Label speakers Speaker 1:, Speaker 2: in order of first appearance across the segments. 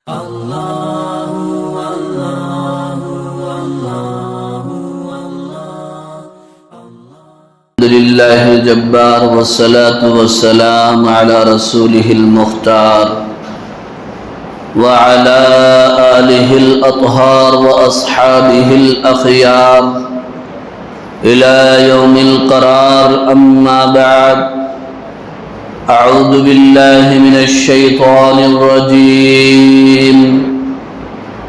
Speaker 1: الحمد لله الجبار والصلاة والسلام على رسوله المختار وعلى آله الأطهار وأصحابه الأخيار إلى يوم القرار. أما بعد، أعوذ بالله من الشيطان الرجيم.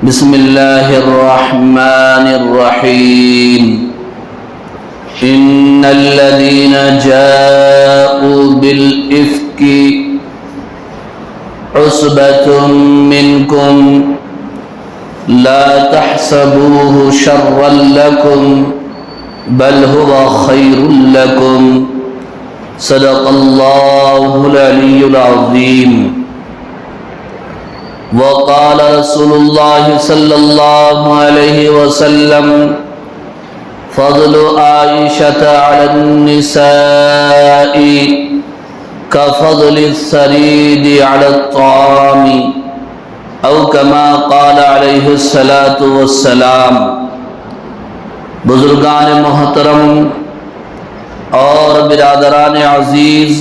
Speaker 1: بسم الله الرحمن الرحيم. إن الذين جاءوا بالإفك عصبة منكم لا تحسبوه شرا لكم بل هو خير لكم. صدق الله العلي العظيم. وقال رسول الله صلى الله عليه وسلم: فضل عائشة على النساء كفضل الثريد على الطعام، أو كما قال عليه الصلاة والسلام. بزرگان محترم اور برادران عزیز،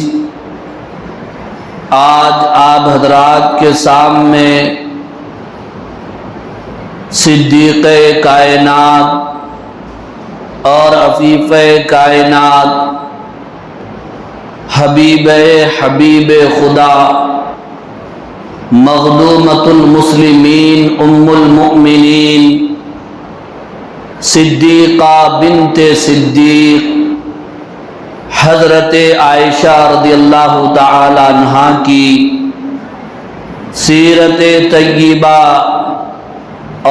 Speaker 1: آج آپ حضرات کے سامنے صدیق کائنات اور عفیف کائنات، حبیب خدا، مخدومۃ المسلمین، ام المؤمنین، صدیقہ بنت صدیق، حضرت عائشہ رضی اللہ تعالی عنہا کی سیرت طیبہ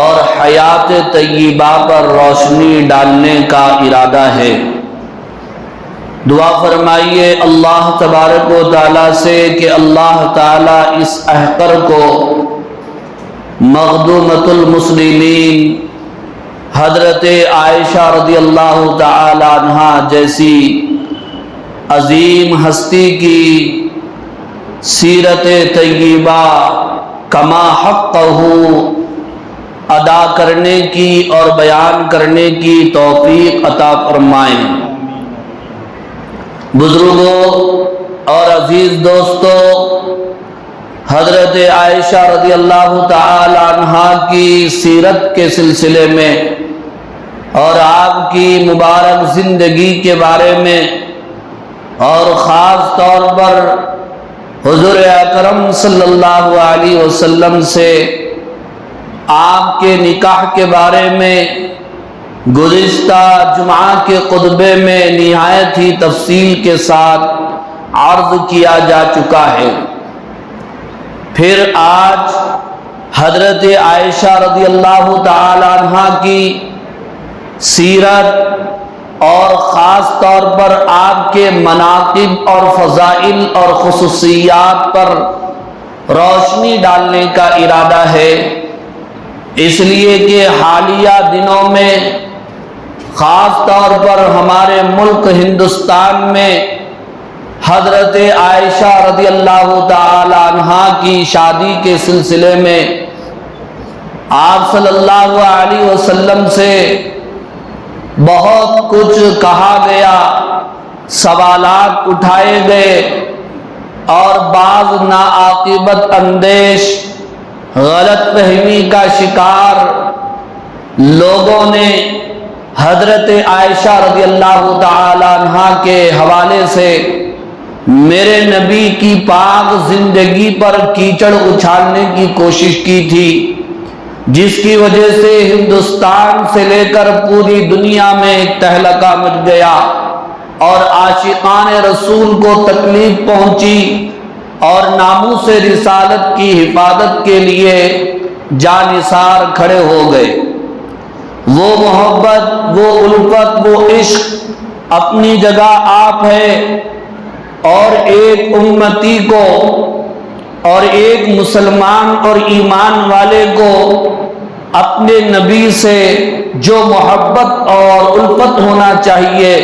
Speaker 1: اور حیات طیبہ پر روشنی ڈالنے کا ارادہ ہے. دعا فرمائیے اللہ تبارک و تعالیٰ سے کہ اللہ تعالیٰ اس احقر کو مخدومۃ المسلمین حضرت عائشہ رضی اللہ تعالی عنہا جیسی عظیم ہستی کی سیرت طیبہ کما حقہ ادا کرنے کی اور بیان کرنے کی توفیق عطا فرمائیں. بزرگوں اور عزیز دوستوں، حضرت عائشہ رضی اللہ تعالی عنہا کی سیرت کے سلسلے میں اور آپ کی مبارک زندگی کے بارے میں، اور خاص طور پر حضور اکرم صلی اللہ علیہ وسلم سے آپ کے نکاح کے بارے میں گزشتہ جمعہ کے خطبے میں نہایت ہی تفصیل کے ساتھ عرض کیا جا چکا ہے. پھر آج حضرت عائشہ رضی اللہ تعالی عنہا کی سیرت اور خاص طور پر آپ کے مناقب اور فضائل اور خصوصیات پر روشنی ڈالنے کا ارادہ ہے. اس لیے کہ حالیہ دنوں میں خاص طور پر ہمارے ملک ہندوستان میں حضرت عائشہ رضی اللہ تعالی عنہا کی شادی کے سلسلے میں آپ صلی اللہ علیہ وسلم سے بہت کچھ کہا گیا، سوالات اٹھائے گئے، اور بعض ناعاقبت اندیش غلط فہمی کا شکار لوگوں نے حضرت عائشہ رضی اللہ تعالی عنہا کے حوالے سے میرے نبی کی پاک زندگی پر کیچڑ اچھالنے کی کوشش کی تھی، جس کی وجہ سے ہندوستان سے لے کر پوری دنیا میں ایک تہلکہ مچ گیا اور عاشقان رسول کو تکلیف پہنچی اور ناموس رسالت کی حفاظت کے لیے جانثار کھڑے ہو گئے. وہ محبت، وہ الفت، وہ عشق اپنی جگہ آپ ہے، اور ایک امتی کو اور ایک مسلمان اور ایمان والے کو اپنے نبی سے جو محبت اور الفت ہونا چاہیے،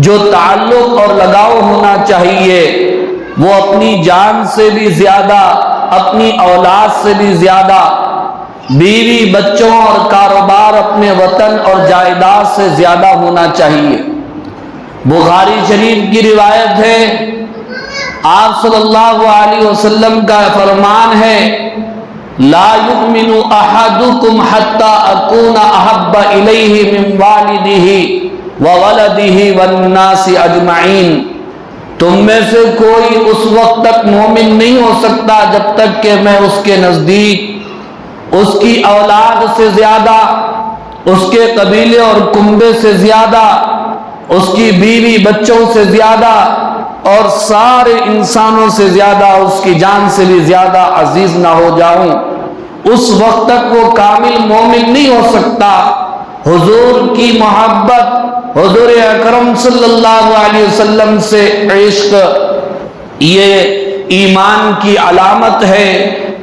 Speaker 1: جو تعلق اور لگاؤ ہونا چاہیے، وہ اپنی جان سے بھی زیادہ اپنی اولاد سے بھی زیادہ، بیوی بچوں اور کاروبار اپنے وطن اور جائیداد سے زیادہ ہونا چاہیے۔ بخاری شریف کی روایت ہے، آپ صلی اللہ علیہ وسلم کا فرمان ہے، لا یؤمن احدکم حتی اکون احب الیہ من والدہ وولدہ والناس اجمعین۔ تم میں سے کوئی اس وقت تک مومن نہیں ہو سکتا جب تک کہ میں اس کے نزدیک اس کی اولاد سے زیادہ، اس کے قبیلے اور کنبے سے زیادہ، اس کی بیوی بچوں سے زیادہ اور سارے انسانوں سے زیادہ، اس کی جان سے بھی زیادہ عزیز نہ ہو جاؤں۔ اس وقت تک وہ کامل مومن نہیں ہو سکتا۔ حضور کی محبت، حضور اکرم صلی اللہ علیہ وسلم سے عشق، یہ ایمان کی علامت ہے،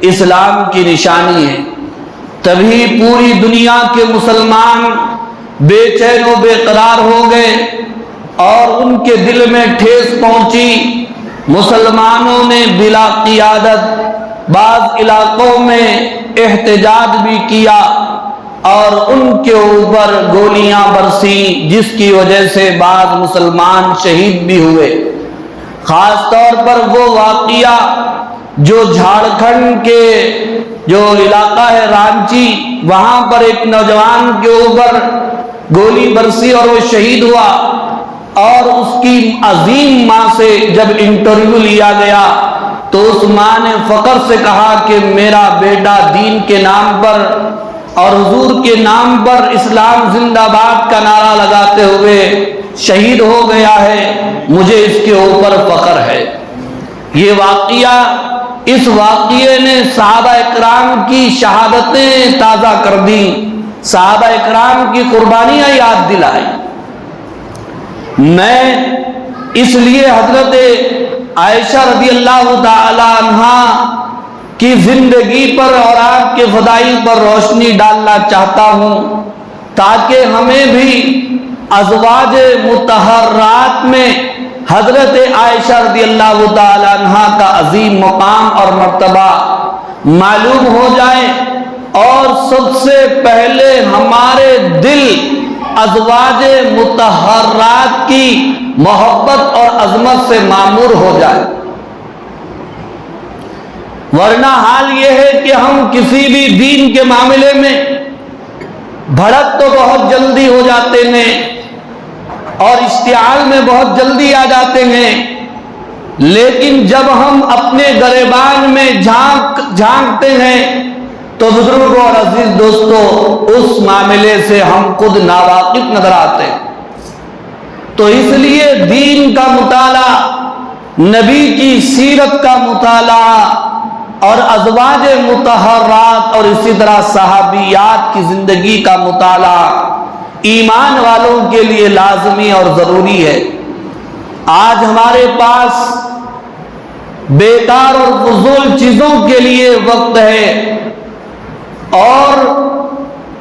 Speaker 1: اسلام کی نشانی ہے۔ تبھی پوری دنیا کے مسلمان بے چین و بے قرار ہو گئے اور ان کے دل میں ٹھیس پہنچی۔ مسلمانوں نے بلا قیادت بعض علاقوں میں احتجاج بھی کیا اور ان کے اوپر گولیاں برسیں، جس کی وجہ سے بعض مسلمان شہید بھی ہوئے۔ خاص طور پر وہ واقعہ جو جھارکھنڈ کے جو علاقہ ہے رانچی، وہاں پر ایک نوجوان کے اوپر گولی برسی اور وہ شہید ہوا، اور اس کی عظیم ماں سے جب انٹرویو لیا گیا تو اس ماں نے فخر سے کہا کہ میرا بیٹا دین کے نام پر اور حضور کے نام پر اسلام زندہ باد کا نعرہ لگاتے ہوئے شہید ہو گیا ہے، مجھے اس کے اوپر فخر ہے۔ یہ واقعہ، اس واقعے نے صحابہ اکرام کی شہادتیں تازہ کر دیں، صحابہ اکرام کی قربانیاں یاد دلائی۔ میں اس لیے حضرت عائشہ رضی اللہ تعالی عنہا کی زندگی پر اور آپ کے فضائل پر روشنی ڈالنا چاہتا ہوں، تاکہ ہمیں بھی ازواج مطہرات میں حضرت عائشہ رضی اللہ تعالی عنہا کا عظیم مقام اور مرتبہ معلوم ہو جائے، اور سب سے پہلے ہمارے دل ازواج مطہرات کی محبت اور عظمت سے معمور ہو جائے۔ ورنہ حال یہ ہے کہ ہم کسی بھی دین کے معاملے میں بھڑک تو بہت جلدی ہو جاتے ہیں اور اشتعال میں بہت جلدی آ جاتے ہیں، لیکن جب ہم اپنے گریبان میں جھانکتے ہیں تو بزرگوں اور عزیز دوستو، اس معاملے سے ہم خود ناواقف نظر آتے ہیں۔ تو اس لیے دین کا مطالعہ، نبی کی سیرت کا مطالعہ اور ازواج مطہرات اور اسی طرح صحابیات کی زندگی کا مطالعہ ایمان والوں کے لیے لازمی اور ضروری ہے۔ آج ہمارے پاس بیکار اور فضول چیزوں کے لیے وقت ہے، اور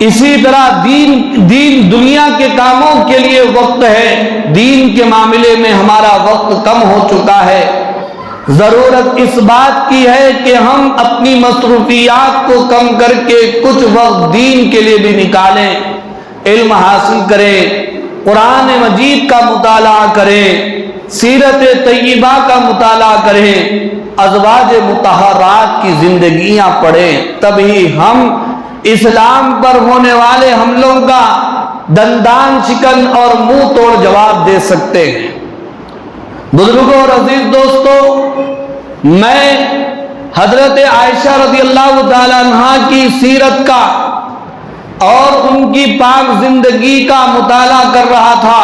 Speaker 1: اسی طرح دین دنیا کے کاموں کے لیے وقت ہے۔ دین کے معاملے میں ہمارا وقت کم ہو چکا ہے۔ ضرورت اس بات کی ہے کہ ہم اپنی مصروفیات کو کم کر کے کچھ وقت دین کے لیے بھی نکالیں، علم حاصل کریں، قرآن مجید کا مطالعہ کریں، سیرت طیبہ کا مطالعہ کریں، ازواج مطہرات کی زندگیاں پڑھیں، تبھی ہم اسلام پر ہونے والے حملوں کا دندان شکن اور منہ توڑ جواب دے سکتے ہیں۔ بزرگوں اور عزیز دوستو، میں حضرت عائشہ رضی اللہ تعالی عنہا کی سیرت کا اور ان کی پاک زندگی کا مطالعہ کر رہا تھا،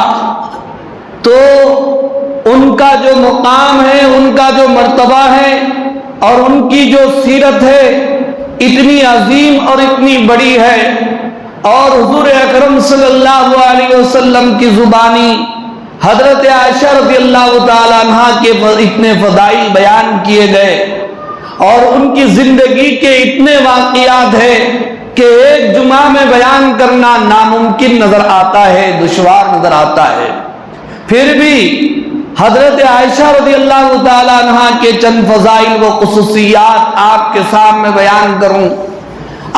Speaker 1: تو ان کا جو مقام ہے، ان کا جو مرتبہ ہے اور ان کی جو سیرت ہے اتنی عظیم اور اتنی بڑی ہے، اور حضور اکرم صلی اللہ علیہ وسلم کی زبانی حضرت عائشہ رضی اللہ تعالی عنہا کے اتنے فضائل بیان کیے گئے اور ان کی زندگی کے اتنے واقعات ہیں کہ ایک جمعہ میں بیان کرنا ناممکن نظر آتا ہے، دشوار نظر آتا ہے۔ پھر بھی حضرت عائشہ رضی اللہ تعالیٰ عنہ کے چند فضائل و خصوصیات آپ کے سامنے بیان کروں۔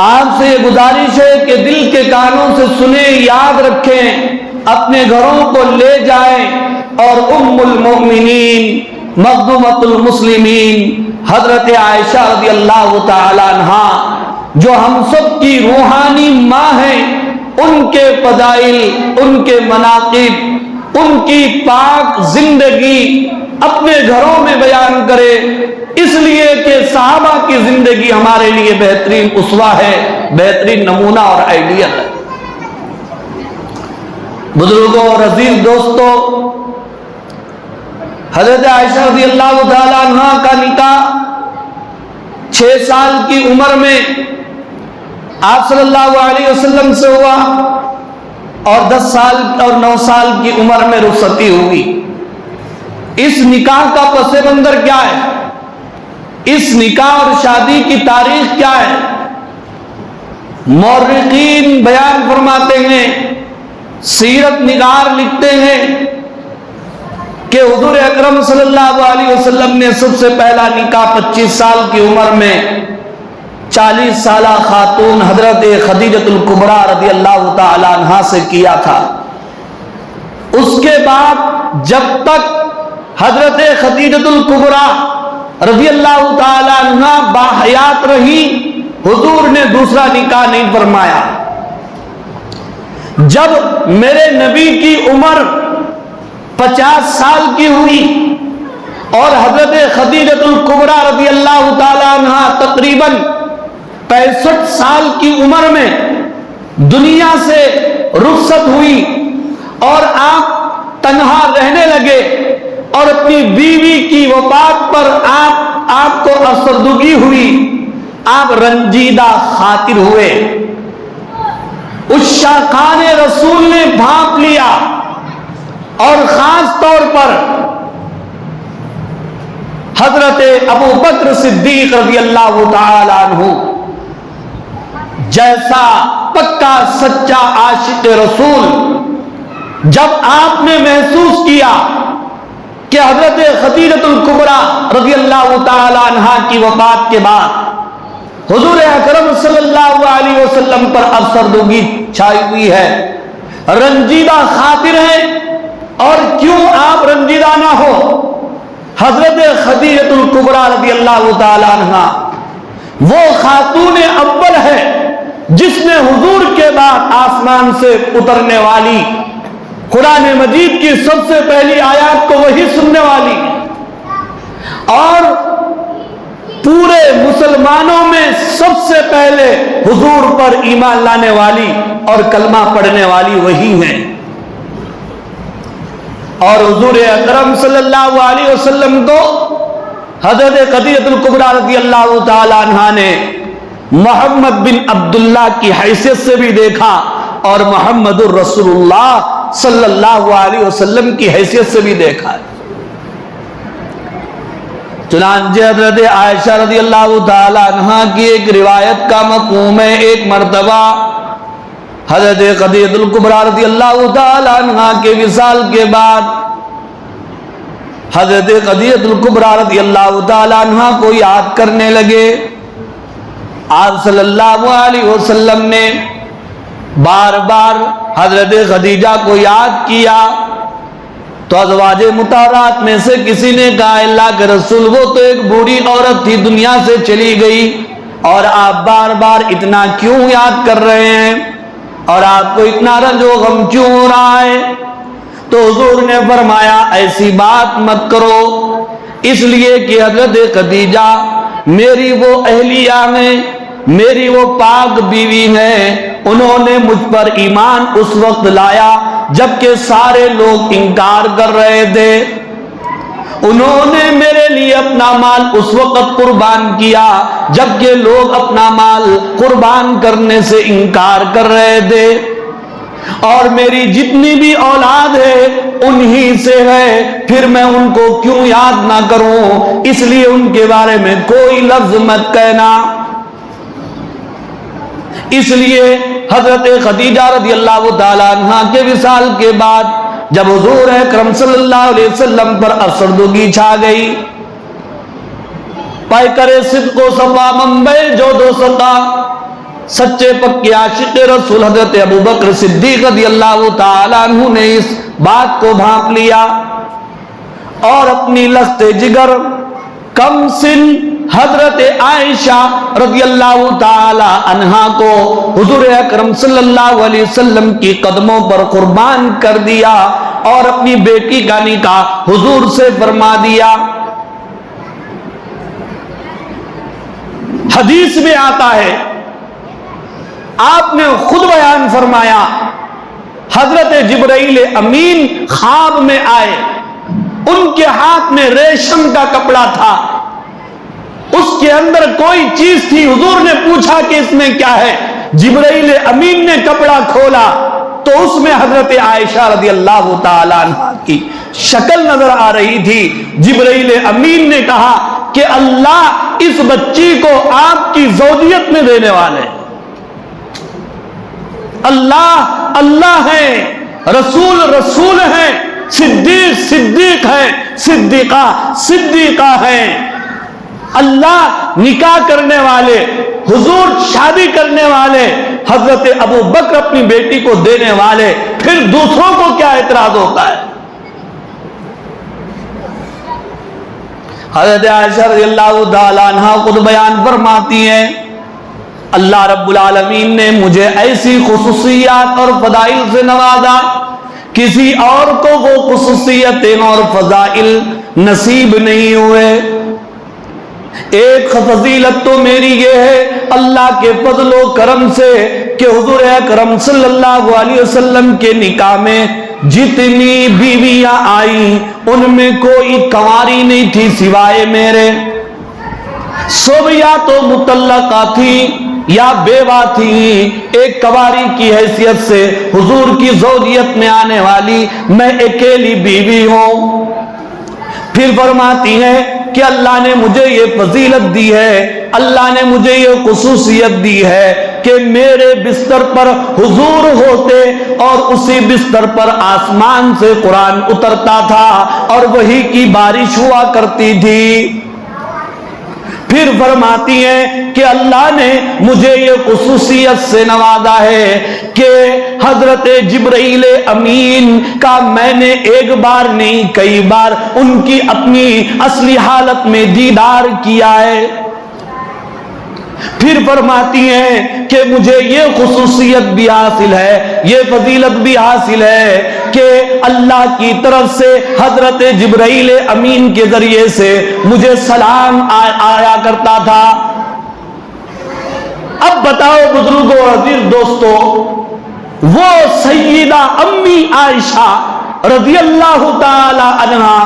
Speaker 1: آپ سے یہ گزارش ہے کہ دل کے کانوں سے سنیں، یاد رکھیں، اپنے گھروں کو لے جائیں اور ام المؤمنین مخدومۃ المسلمین حضرت عائشہ رضی اللہ تعالی عنہا جو ہم سب کی روحانی ماں ہیں، ان کے فضائل، ان کے مناقب، ان کی پاک زندگی اپنے گھروں میں بیان کرے، اس لیے کہ صحابہ کی زندگی ہمارے لیے بہترین اسوہ ہے، بہترین نمونہ اور آئیڈیل ہے۔ بزرگوں اور عزیز دوستوں، حضرت عائشہ رضی اللہ تعالی عنہ کا نکاح 6 سال کی عمر میں آپ صلی اللہ علیہ وسلم سے ہوا اور 10 سال اور 9 سال کی عمر میں رخصتی ہوئی۔ اس نکاح کا پس منظر کیا ہے؟ اس نکاح اور شادی کی تاریخ کیا ہے؟ مورخین بیان فرماتے ہیں، سیرت نگار لکھتے ہیں کہ حضور اکرم صلی اللہ علیہ وسلم نے سب سے پہلا نکاح 25 سال کی عمر میں 40 سالہ خاتون حضرت خدیجۃ الکبریٰ رضی اللہ تعالی عنہا سے کیا تھا۔ اس کے بعد جب تک حضرت خدیجۃ الکبریٰ رضی اللہ تعالی عنہا باحیات رہی، حضور نے دوسرا نکاح نہیں فرمایا۔ جب میرے نبی کی عمر 50 سال کی ہوئی اور حضرت خدیجۃ الکبریٰ رضی اللہ تعالی عنہا تقریباً 65 سال کی عمر میں دنیا سے رخصت ہوئی اور آپ تنہا رہنے لگے اور اپنی بیوی کی وفات پر آپ کو افسردگی ہوئی، آپ رنجیدہ خاطر ہوئے۔ اس شاقان رسول نے بھانپ لیا اور خاص طور پر حضرت ابو بکر صدیق رضی اللہ تعالی عنہ جیسا پکا سچا عاشق رسول، جب آپ نے محسوس کیا کہ حضرت خدیجۃ الکبریٰ رضی اللہ تعالی عنہا کی وفات کے بعد حضور اکرم صلی اللہ علیہ وسلم پر افسردگی چھائی ہوئی ہے، رنجیدہ خاطر ہیں، اور کیوں آپ رنجیدہ نہ ہو؟ حضرت خدیجۃ الکبریٰ رضی اللہ تعالی عنہا وہ خاتون اول ہے جس نے حضور کے بعد آسمان سے اترنے والی قرآن مجید کی سب سے پہلی آیات کو وہی سننے والی اور پورے مسلمانوں میں سب سے پہلے حضور پر ایمان لانے والی اور کلمہ پڑھنے والی وہی ہیں۔ اور حضور اکرم صلی اللہ علیہ وسلم کو حضرت خدیجۃ الکبریٰ رضی اللہ تعالی عنہا نے محمد بن عبداللہ کی حیثیت سے بھی دیکھا اور محمد الرسول اللہ صلی اللہ علیہ وسلم کی حیثیت سے بھی دیکھا ہے۔ چنانچہ حضرت عائشہ رضی اللہ تعالی عنہا کی ایک روایت کا مفہوم ہے، ایک مرتبہ حضرت خدیجۃ الکبریٰ رضی اللہ تعالی عنہا کے وصال کے بعد حضرت خدیجۃ الکبریٰ رضی اللہ تعالی عنہا کو یاد کرنے لگے۔ آپ صلی اللہ علیہ وسلم نے بار بار حضرت خدیجہ کو یاد کیا تو ازواج مطہرات میں سے کسی نے کہا، اللہ کے رسول وہ تو ایک بوڑھی عورت تھی، دنیا سے چلی گئی، اور آپ بار بار اتنا کیوں یاد کر رہے ہیں اور آپ کو اتنا رنج و غم کیوں ہو رہا ہے؟ تو حضور نے فرمایا ایسی بات مت کرو، اس لیے کہ حضرت خدیجہ میری وہ اہلیہ ہیں، میری وہ پاک بیوی ہیں، انہوں نے مجھ پر ایمان اس وقت لایا جبکہ سارے لوگ انکار کر رہے تھے، انہوں نے میرے لیے اپنا مال اس وقت قربان کیا جبکہ لوگ اپنا مال قربان کرنے سے انکار کر رہے تھے، اور میری جتنی بھی اولاد ہے انہی سے ہے، پھر میں ان کو کیوں یاد نہ کروں؟ اس لیے ان کے بارے میں کوئی لفظ مت کہنا۔ اس لیے حضرت خدیجہ رضی اللہ تعالی عنہا کے وصال کے بعد جب حضور اکرم صلی اللہ علیہ وسلم پر افسردگی چھا گئی، پائے کرے صدق و صفا منبع جو دو ستا، سچے پکے عاشق رسول حضرت ابوبکر صدیق رضی اللہ تعالیٰ عنہ نے اس بات کو بھانپ لیا اور اپنی لخت جگر کم سن حضرت عائشہ رضی اللہ تعالی عنہا کو حضور اکرم صلی اللہ علیہ وسلم کی قدموں پر قربان کر دیا اور اپنی بیٹی کا نکاح حضور سے فرما دیا۔ حدیث میں آتا ہے، آپ نے خود بیان فرمایا، حضرت جبرائیل امین خواب میں آئے، ان کے ہاتھ میں ریشم کا کپڑا تھا، اس کے اندر کوئی چیز تھی، حضور نے پوچھا کہ اس میں کیا ہے، جبرائیل امین نے کپڑا کھولا تو اس میں حضرت عائشہ رضی اللہ تعالیٰ عنہ کی شکل نظر آ رہی تھی۔ جبرائیل امین نے کہا کہ اللہ اس بچی کو آپ کی زوجیت میں دینے والے ہیں۔ اللہ اللہ ہے، رسول رسول ہے، صدیق صدیق ہے، صدیقہ صدیقہ ہے۔ اللہ نکاح کرنے والے، حضور شادی کرنے والے، حضرت ابو بکر اپنی بیٹی کو دینے والے، پھر دوسروں کو کیا اعتراض ہوتا ہے؟ حضرت عائشہ رضی اللہ تعالیٰ عنہ خود بیان فرماتی ہیں، اللہ رب العالمین نے مجھے ایسی خصوصیات اور فضائل سے نوازا، کسی اور کو وہ خصوصیتیں اور فضائل نصیب نہیں ہوئے۔ ایک فضیلت تو میری یہ ہے اللہ کے فضل و کرم سے کہ حضور اکرم صلی اللہ علیہ وسلم کے نکاح میں جتنی بیویاں آئیں ان میں کوئی کنواری نہیں تھی سوائے میرے، سب یا تو مطلقہ تھی یا بیوہ تھی۔ ایک کنواری کی حیثیت سے حضور کی زوجیت میں آنے والی میں اکیلی بیوی ہوں۔ پھر فرماتی ہیں کہ اللہ نے مجھے یہ فضیلت دی ہے، اللہ نے مجھے یہ خصوصیت دی ہے کہ میرے بستر پر حضور ہوتے اور اسی بستر پر آسمان سے قرآن اترتا تھا اور وحی کی بارش ہوا کرتی تھی۔ پھر فرماتی ہیں کہ اللہ نے مجھے یہ خصوصیت سے نوازا ہے کہ حضرت جبرائیل امین کا میں نے ایک بار نہیں کئی بار ان کی اپنی اصلی حالت میں دیدار کیا ہے۔ پھر فرماتی ہیں کہ مجھے یہ خصوصیت بھی حاصل ہے، یہ فضیلت بھی حاصل ہے کہ اللہ کی طرف سے حضرت جبرائیل امین کے ذریعے سے مجھے سلام آیا کرتا تھا۔ اب بتاؤ بزرگوں اور عزیز دوستو، وہ سیدہ امی عائشہ رضی اللہ تعالی عنہا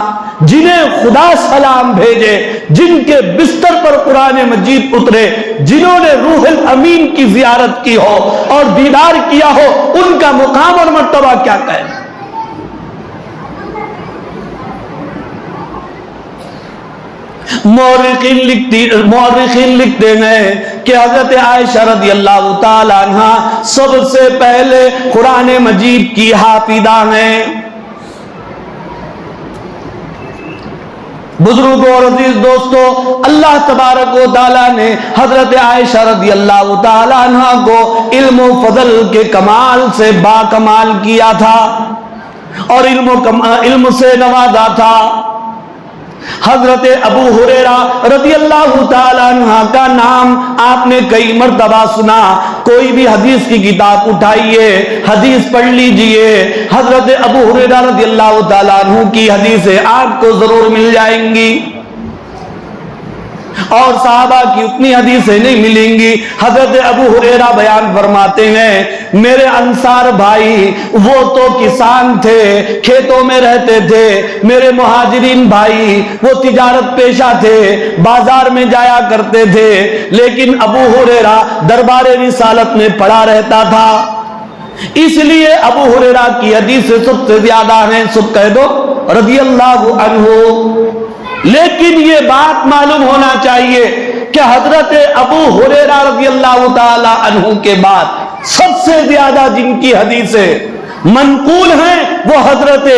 Speaker 1: جنہیں خدا سلام بھیجے، جن کے بستر پر قرآن مجید اترے، جنہوں نے روح الامین کی زیارت کی ہو اور دیدار کیا ہو، ان کا مقام اور مرتبہ کیا کہیں؟ مورخین لکھتے ہیں کہ حضرت عائشہ رضی اللہ تعالی عنہ سب سے پہلے قرآن مجید کی حافظہ ہیں۔ بزرگوں اور عزیز دوستو، اللہ تبارک و تعالیٰ نے حضرت عائشہ رضی اللہ تعالی عنہ کو علم و فضل کے کمال سے باکمال کیا تھا اور علم سے نوازا تھا۔ حضرت ابو ہریرہ رضی اللہ تعالی عنہ کا نام آپ نے کئی مرتبہ سنا، کوئی بھی حدیث کی کتاب اٹھائیے، حدیث پڑھ لیجئے، حضرت ابو ہریرہ رضی اللہ تعالی عنہ کی حدیثیں آپ کو ضرور مل جائیں گی اور صحابہ کی اتنی حدیثیں نہیں ملیں گی۔ حضرت ابو ہریرہ بیان فرماتے ہیں، میرے انصار بھائی وہ تو کسان تھے، کھیتوں میں رہتے تھے، میرے مہاجرین بھائی وہ تجارت پیشہ تھے، بازار میں جایا کرتے تھے، لیکن ابو ہریرہ دربار رسالت میں پڑا رہتا تھا، اس لیے ابو ہریرہ کی حدیثیں سب سے زیادہ ہیں، سب کہہ دو رضی اللہ عنہ۔ لیکن یہ بات معلوم ہونا چاہیے کہ حضرت ابو ہریرہ رضی اللہ تعالی عنہ کے بعد سب سے زیادہ جن کی حدیثیں منقول ہیں وہ حضرت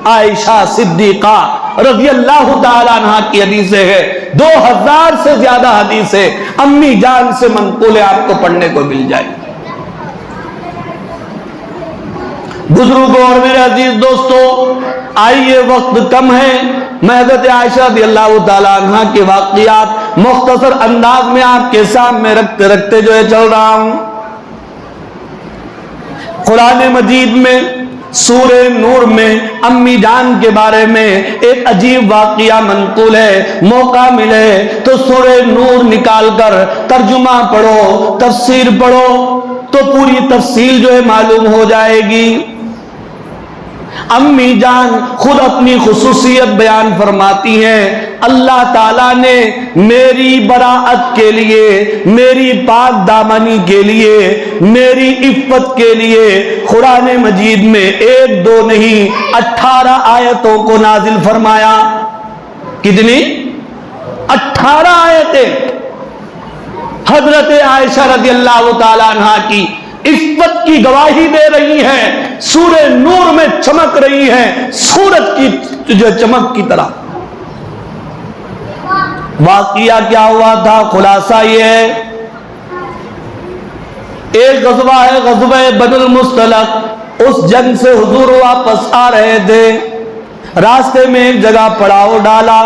Speaker 1: عائشہ صدیقہ رضی اللہ تعالیٰ عنہ کی حدیثیں ہے. 2000 سے زیادہ حدیثیں امی جان سے منقول ہے، آپ کو پڑھنے کو مل جائے. بزرگوں اور میرے عزیز دوستو، آئیے وقت کم ہے، میں حضرت عائشہ رضی اللہ تعالیٰ عنہ کے واقعات مختصر انداز میں آپ کے سامنے رکھتے رکھتے جو ہے چل رہا ہوں. قرآن مجید میں سورہ نور میں امی جان کے بارے میں ایک عجیب واقعہ منقول ہے. موقع ملے تو سورہ نور نکال کر ترجمہ پڑھو، تفسیر پڑھو تو پوری تفصیل جو ہے معلوم ہو جائے گی. امی جان خود اپنی خصوصیت بیان فرماتی ہیں، اللہ تعالیٰ نے میری براعت کے لیے، میری پاک دامنی کے لیے، میری عفت کے لیے قرآن مجید میں 1 2 نہیں 18 آیتوں کو نازل فرمایا. کتنی؟ 18 آیتیں حضرت عائشہ رضی اللہ تعالیٰ عنہ کی عفت کی گواہی دے رہی ہیں، سورہ نور میں چمک رہی ہیں سورج کی جو چمک کی طرح. واقعہ کیا ہوا تھا؟ خلاصہ یہ ہے، ایک غزوہ ہے غزوہ بدر المصطلق. اس جنگ سے حضور واپس آ رہے تھے، راستے میں ایک جگہ پڑاؤ ڈالا،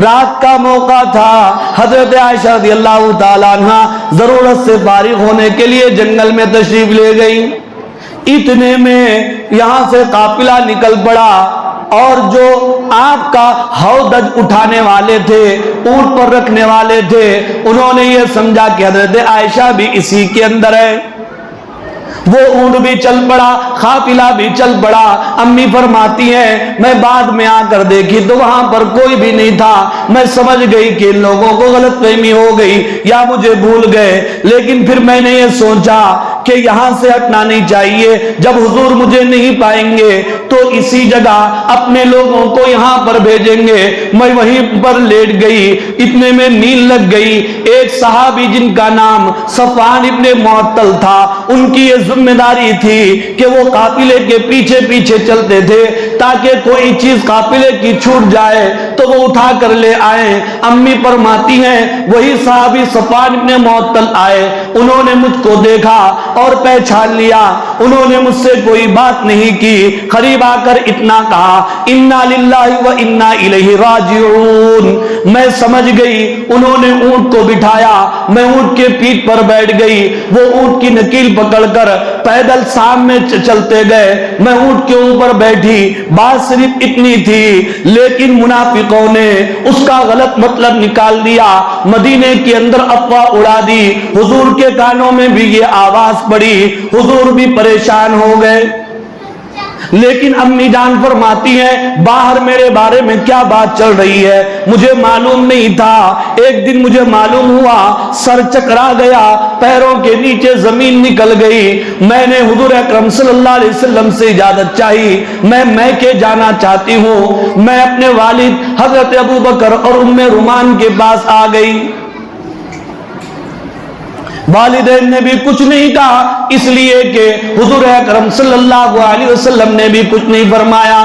Speaker 1: رات کا موقع تھا. حضرت عائشہ رضی اللہ تعالیٰ عنہ ضرورت سے فارغ ہونے کے لیے جنگل میں تشریف لے گئی. اتنے میں یہاں سے قافلہ نکل پڑا، اور جو آپ کا ہودج اٹھانے والے تھے، اونٹ پر رکھنے والے تھے، انہوں نے یہ سمجھا کہ حضرت عائشہ بھی اسی کے اندر ہے. وہ اونٹ بھی چل پڑا، قافلہ بھی چل پڑا. امی فرماتی ہیں میں بعد میں آ کر دیکھی تو وہاں پر کوئی بھی نہیں تھا. میں سمجھ گئی کہ ان لوگوں کو غلط فہمی ہو گئی یا مجھے بھول گئے، لیکن پھر میں نے یہ سوچا کہ یہاں سے ہٹنا نہیں چاہیے. جب حضور مجھے نہیں پائیں گے تو اسی جگہ اپنے لوگوں کو یہاں پر بھیجیں گے. میں وہیں پر لیٹ گئی، اتنے میں نیند لگ گئی. ایک صحابی جن کا نام صفوان ابن معطل تھا، ان کی یہ ذمہ داری تھی کہ وہ قافلے کے پیچھے پیچھے چلتے تھے تاکہ کوئی چیز قافلے کی چھوٹ جائے تو وہ اٹھا کر لے آئیں. امی فرماتی ہیں وہی صحابی صفوان ابن معطل آئے، انہوں نے مجھ کو دیکھا اور پہچان لیا. انہوں نے مجھ سے کوئی بات نہیں کی، قریب آ کر اتنا کہا انا للہ و انا الیہ راجعون. میں سمجھ گئی. انہوں نے اونٹ کو بٹھایا، میں اونٹ کے پیٹھ پر بیٹھ گئی. وہ اونٹ کی نکیل پکڑ کر پیدل سام میں چلتے گئے. میں اونٹ کے اوپر بیٹھی. بات صرف اتنی تھی، لیکن منافقوں نے اس کا غلط مطلب نکال دیا، مدینے کے اندر افواہ اڑا دی. حضور کے کانوں میں بھی یہ آواز پڑی، حضور بھی پریشان ہو گئے. لیکن امی جان فرماتی ہیں باہر میرے بارے میں کیا بات چل رہی ہے مجھے معلوم نہیں تھا. ایک دن مجھے معلوم ہوا، سر چکرا گیا، پیروں کے نیچے زمین نکل گئی. میں نے حضور اکرم صلی اللہ علیہ وسلم سے اجازت چاہی، میں میکے جانا چاہتی ہوں. میں اپنے والد حضرت ابو بکر اور ام رومان کے پاس آ گئی. والدین نے بھی کچھ نہیں کہا، اس لیے کہ حضور اکرم صلی اللہ علیہ وسلم نے بھی کچھ نہیں فرمایا.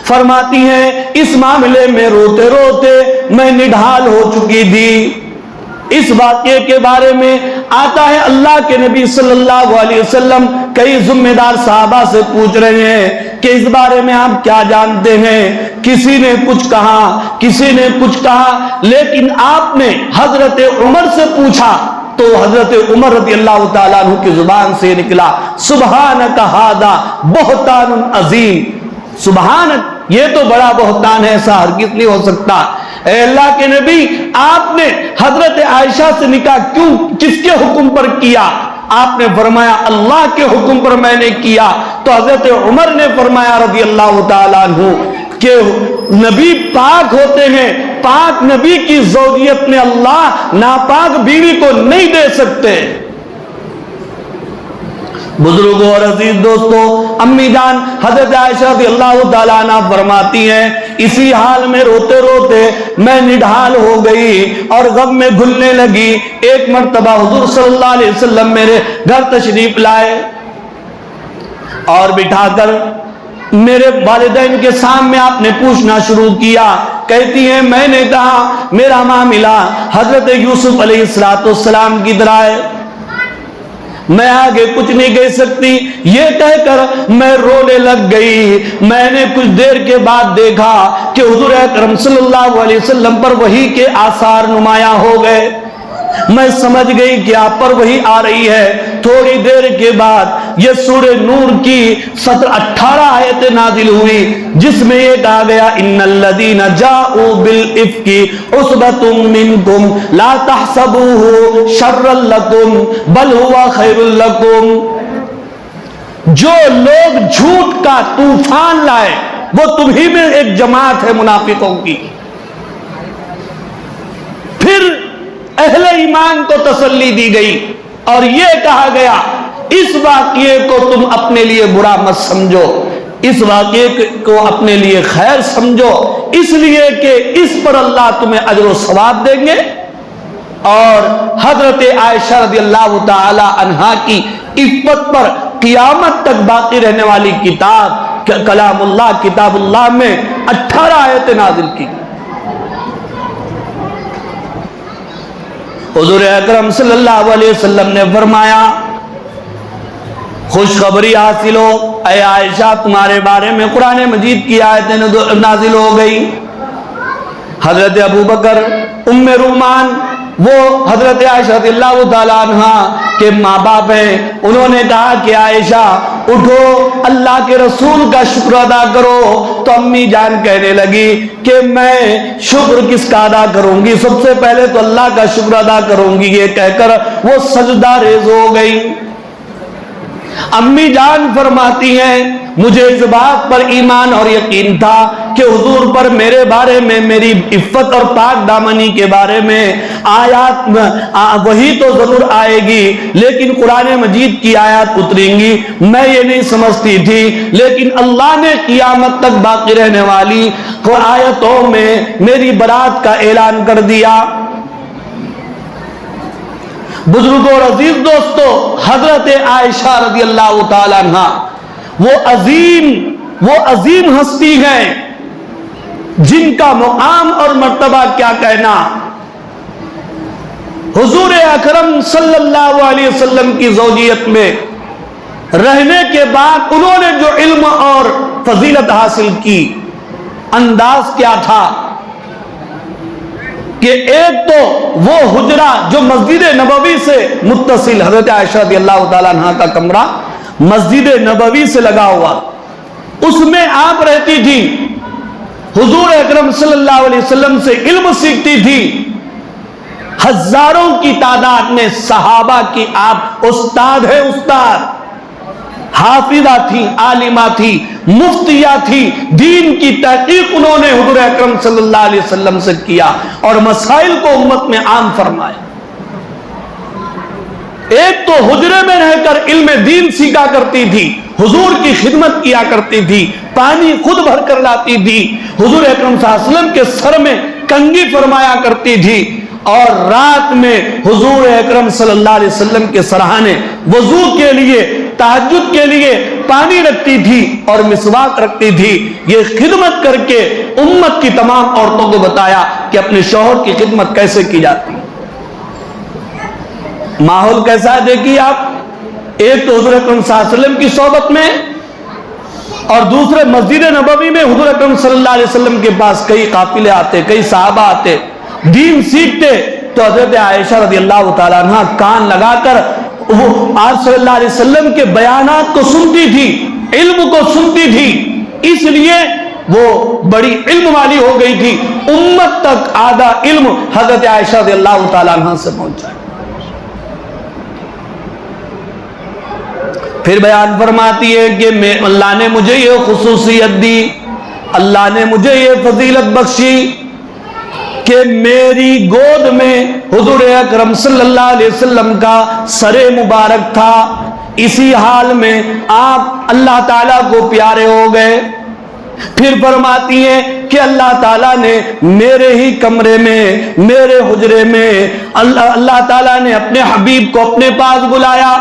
Speaker 1: فرماتی ہیں اس معاملے میں روتے روتے میں نڈھال ہو چکی تھی. اس واقعے کے بارے میں آتا ہے اللہ کے نبی صلی اللہ علیہ وسلم کئی ذمہ دار صحابہ سے پوچھ رہے ہیں کہ اس بارے میں آپ کیا جانتے ہیں. کسی نے کچھ کہا، کسی نے کچھ کہا، لیکن آپ نے حضرت عمر سے پوچھا تو حضرت عمر رضی اللہ تعالیٰ عنہ کی زبان سے نکلا سبحانک ھذا بہتان عظیم. سبحانک، یہ تو بڑا بہتان ہے، ایسا ہرگز نہیں ہو سکتا. اے اللہ کے نبی، آپ نے حضرت عائشہ سے نکاح کیوں، کس کے حکم پر کیا؟ آپ نے فرمایا اللہ کے حکم پر میں نے کیا. تو حضرت عمر نے فرمایا رضی اللہ تعالیٰ عنہ کہ نبی پاک ہوتے ہیں، پاک نبی کی زوجیت میں اللہ ناپاک بیوی کو نہیں دے سکتے. بزرگوں اور عزیز دوستوں، امی جان حضرت عائشہ رضی اللہ تعالیٰ عنہ فرماتی ہیں اسی حال میں روتے روتے میں نڈھال ہو گئی اور غم میں گھلنے لگی. ایک مرتبہ حضور صلی اللہ علیہ وسلم میرے گھر تشریف لائے اور بٹھا کر میرے والدین کے سامنے آپ نے پوچھنا شروع کیا. کہتی ہیں میں نے کہا میرا معاملہ حضرت یوسف علیہ السلام کی طرح ہے, میں آگے کچھ نہیں کہہ سکتی. یہ کہہ کر میں رونے لگ گئی. میں نے کچھ دیر کے بعد دیکھا کہ حضور اکرم صلی اللہ علیہ وسلم پر وحی کے آثار نمایاں ہو گئے. میں سمجھ گئی کہ آپ پر وحی آ رہی ہے. تھوڑی دیر کے بعد یہ سورہ نور کی 18 آیت نازل ہوئی جس میں یہ کہا گیا ان الذین جاؤوا بالافک عصبۃ منکم لا تحسبوه شرا لکم بل هو خیر لکم. جو لوگ جھوٹ کا طوفان لائے وہ تمہیں میں ایک جماعت ہے منافقوں کی. پھر اہل ایمان کو تسلی دی گئی اور یہ کہا گیا اس واقعے کو تم اپنے لیے برا مت سمجھو, اس واقعے کو اپنے لیے خیر سمجھو, اس لیے کہ اس پر اللہ تمہیں اجر و ثواب دیں گے. اور حضرت عائشہ رضی اللہ تعالی عنہا کی عفت پر قیامت تک باقی رہنے والی کتاب کلام اللہ کتاب اللہ میں 18 آیتیں نازل کی. حضور اکرم صلی اللہ علیہ وسلم نے فرمایا خوشخبری حاصل ہو اے عائشہ تمہارے بارے میں قرآن مجید کی آیتیں نازل ہو گئی. حضرت ابو بکر ام رومان وہ حضرت عائشہ رضی اللہ تعالیٰ عنہ کے ماں باپ ہیں, انہوں نے کہا کہ عائشہ اٹھو اللہ کے رسول کا شکر ادا کرو. تو امی جان کہنے لگی کہ میں شکر کس کا ادا کروں گی, سب سے پہلے تو اللہ کا شکر ادا کروں گی. یہ کہہ کر وہ سجدہ ریز ہو گئی. امی جان فرماتی ہیں مجھے اس بات پر ایمان اور یقین تھا کہ حضور پر میرے بارے میں میری عفت اور پاک دامنی کے بارے میں آیات وہی تو ضرور آئے گی, لیکن قرآن مجید کی آیات اتریں گی. میں یہ نہیں سمجھتی تھی, لیکن اللہ نے قیامت تک باقی رہنے والی آیتوں میں میری برات کا اعلان کر دیا. بزرگوں اور عزیز دوستو, حضرت عائشہ رضی اللہ تعالیٰ عنہ وہ عظیم ہستی ہیں جن کا مقام اور مرتبہ کیا کہنا. حضور اکرم صلی اللہ علیہ وسلم کی زوجیت میں رہنے کے بعد انہوں نے جو علم اور فضیلت حاصل کی انداز کیا تھا کہ ایک تو وہ حجرہ جو مسجد نبوی سے متصل, حضرت عائشہ رضی اللہ تعالیٰ عنہ کا کمرہ مسجد نبوی سے لگا ہوا, اس میں آپ رہتی تھی. حضور اکرم صلی اللہ علیہ وسلم سے علم سیکھتی تھی. ہزاروں کی تعداد میں صحابہ کی آپ استاد ہیں, استاد حافظہ تھی, عالمہ تھی, مفتیہ تھی. دین کی تحقیق انہوں نے حضور اکرم صلی اللہ علیہ وسلم سے کیا اور مسائل کو امت میں عام فرمایا. ایک تو حجرے میں رہ کر علم دین سیکھا کرتی تھی, حضور کی خدمت کیا کرتی تھی, پانی خود بھر کر لاتی تھی, حضور اکرم صلی اللہ علیہ وسلم کے سر میں کنگھی فرمایا کرتی تھی, اور رات میں حضور اکرم صلی اللہ علیہ وسلم کے سرہانے وضو کے لیے تہجد کے لیے پانی رکھتی تھی اور مسواک رکھتی تھی. یہ خدمت کر کے امت کی تمام عورتوں کو بتایا کہ اپنے شوہر کی خدمت کیسے کی جاتی. ماحول کیسا ہے دیکھیے آپ, ایک تو حضور اکرم صلی اللہ علیہ وسلم کی صحبت میں اور دوسرے مسجد نبوی میں حضور اکرم صلی اللہ علیہ وسلم کے پاس کئی قافلے آتے, کئی صحابہ آتے, دین سیکھتے. تو حضرت عائشہ رضی اللہ تعالیٰ عنہ کان لگا کر وہ آپ صلی اللہ علیہ وسلم کے بیانات کو سنتی تھی, علم کو سنتی تھی, اس لیے وہ بڑی علم والی ہو گئی تھی. امت تک آدھا علم حضرت عائشہ رضی اللہ تعالیٰ عنہ سے پہنچا. پھر بیان فرماتی ہے کہ اللہ نے مجھے یہ خصوصیت دی, اللہ نے مجھے یہ فضیلت بخشی کہ میری گود میں حضور اکرم صلی اللہ علیہ وسلم کا سر مبارک تھا. اسی حال میں آپ اللہ تعالیٰ کو پیارے ہو گئے. پھر فرماتی ہیں کہ اللہ تعالیٰ نے میرے ہی کمرے میں، میرے حجرے میں اللہ تعالیٰ نے اپنے حبیب کو اپنے پاس بلایا۔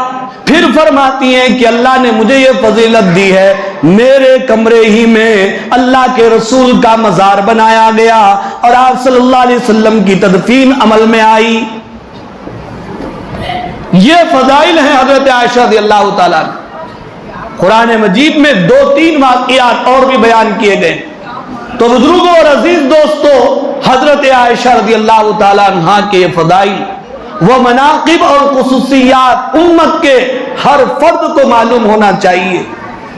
Speaker 1: پھر فرماتی ہیں کہ اللہ نے مجھے یہ فضیلت دی ہے، میرے کمرے ہی میں اللہ کے رسول کا مزار بنایا گیا اور آپ صلی اللہ علیہ وسلم کی تدفین عمل میں آئی۔ یہ فضائل ہیں حضرت عائشہ رضی اللہ تعالیٰ عنہ۔ قرآن مجید میں 2-3 واقعات اور بھی بیان کیے گئے۔ تو بزرگوں اور عزیز دوستو، حضرت عائشہ رضی اللہ تعالیٰ عنہ کے یہ فضائل، وہ مناقب اور خصوصیات امت کے ہر فرد کو معلوم ہونا چاہیے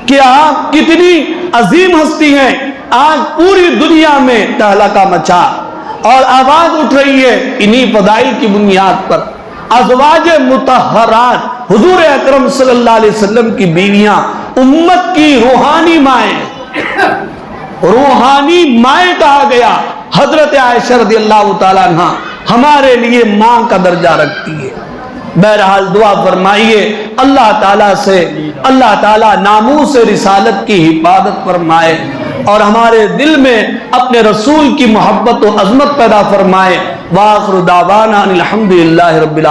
Speaker 1: کہ آپ کتنی عظیم ہستی ہیں۔ آج پوری دنیا میں تہلکہ مچا اور آواز اٹھ رہی ہے انہی فضائل کی بنیاد پر۔ ازواج مطہرات، حضور اکرم صلی اللہ علیہ وسلم کی بیویاں امت کی روحانی مائیں، روحانی مائیں کہا گیا۔ حضرت عائشہ رضی اللہ تعالیٰ عنہ ہمارے لیے ماں کا درجہ رکھتی ہے۔ بہرحال دعا فرمائیے اللہ تعالیٰ سے، اللہ تعالیٰ ناموس رسالت کی حفاظت فرمائے اور ہمارے دل میں اپنے رسول کی محبت و عظمت پیدا فرمائے۔ وآخر دعوانا الحمدللہ رب العالمین۔